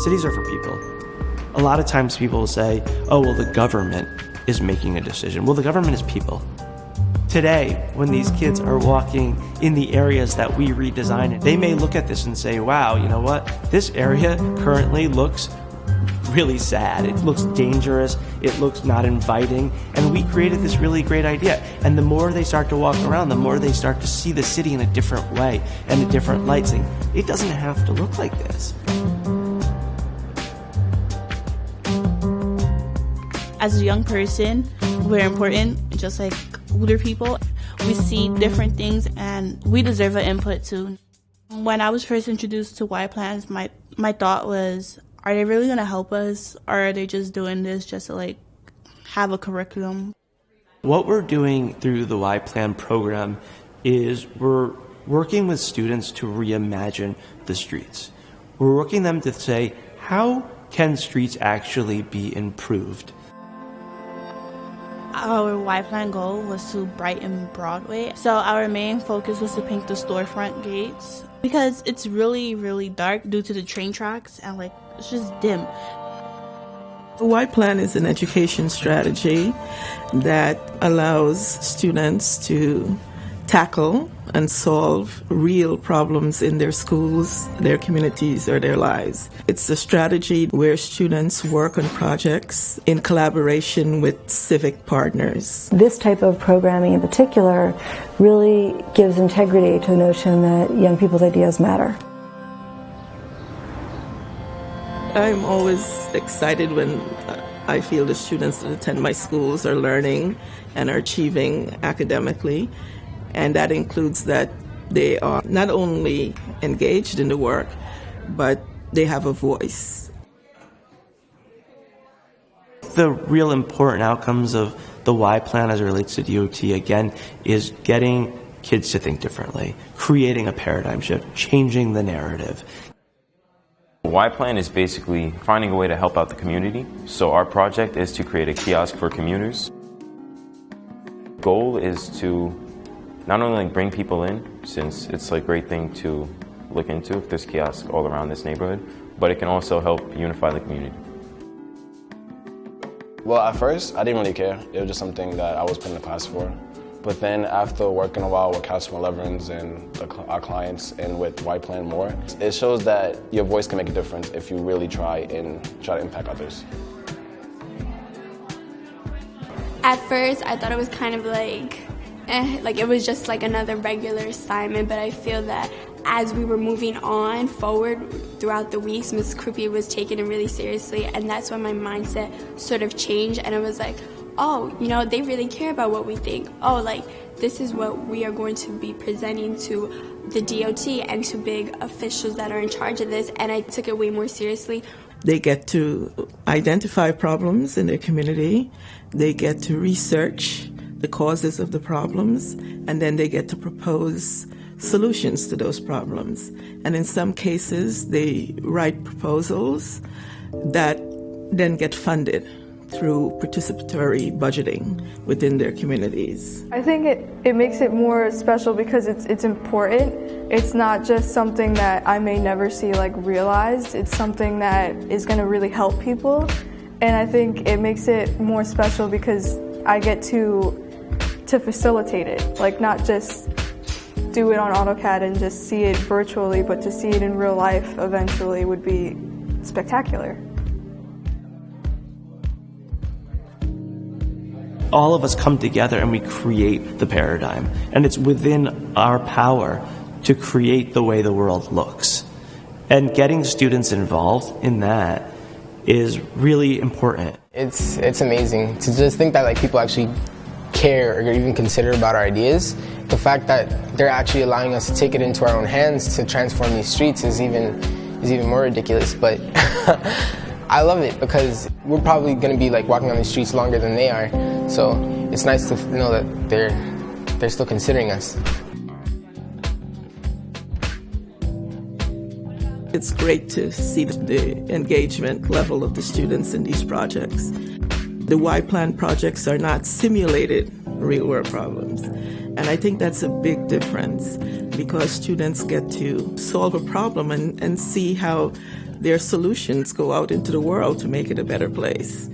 Cities are for people. A lot of times people will say, oh, well, the government is making a decision. Well, the government is people. Today, when these kids are walking in the areas that we redesigned, they may look at this and say, wow, you know what? This area currently looks really sad. It looks dangerous. It looks not inviting. And we created this really great idea. And the more they start to walk around, the more they start to see the city in a different way and a different light, saying, it doesn't have to look like this. As a young person, we're important, just like older people. We see different things and we deserve an input too. When I was first introduced to Y plans, my thought was, are they really gonna help us, or are they just doing this just to like have a curriculum? What we're doing through the Y Plan program is we're working with students to reimagine the streets. We're working them to say, how can streets actually be improved? Our Y Plan goal was to brighten Broadway. So our main focus was to paint the storefront gates because it's really, really dark due to the train tracks and like it's just dim. The Y Plan is an education strategy that allows students to tackle and solve real problems in their schools, their communities, or their lives. It's a strategy where students work on projects in collaboration with civic partners. This type of programming in particular really gives integrity to the notion that young people's ideas matter. I'm always excited when I feel the students that attend my schools are learning and are achieving academically. And that includes that they are not only engaged in the work, but they have a voice. The real important outcomes of the Y Plan as it relates to DOT, again, is getting kids to think differently, creating a paradigm shift, changing the narrative. Y Plan is basically finding a way to help out the community. So our project is to create a kiosk for commuters. The goal is to not only bring people in, since it's a great thing to look into if there's kiosks all around this neighborhood, but it can also help unify the community. Well, at first, I didn't really care. It was just something that I was put in the class for. But then after working a while with Councilman Leverins and our clients and with Y Plan more, it shows that your voice can make a difference if you really try to impact others. At first, I thought it was kind of like it was just like another regular assignment, but I feel that as we were moving on forward throughout the weeks, Ms. Krupke was taking it really seriously, and that's when my mindset sort of changed, and it was like, oh, you know, they really care about what we think. Oh, like, this is what we are going to be presenting to the DOT and to big officials that are in charge of this, and I took it way more seriously. They get to identify problems in their community. They get to research the causes of the problems, and then they get to propose solutions to those problems. And in some cases, they write proposals that then get funded through participatory budgeting within their communities. I think it makes it more special because it's important. It's not just something that I may never see realized. It's something that is going to really help people. And I think it makes it more special because I get to facilitate it, not just do it on AutoCAD and just see it virtually, but to see it in real life eventually would be spectacular. All of us come together and we create the paradigm. And it's within our power to create the way the world looks. And getting students involved in that is really important. It's amazing to just think that people actually care or even consider about our ideas. The fact that they're actually allowing us to take it into our own hands to transform these streets is even more ridiculous. But I love it because we're probably going to be walking on these streets longer than they are. So it's nice to know that they're still considering us. It's great to see the engagement level of the students in these projects. The Y Plan projects are not simulated real-world problems. And I think that's a big difference because students get to solve a problem and see how their solutions go out into the world to make it a better place.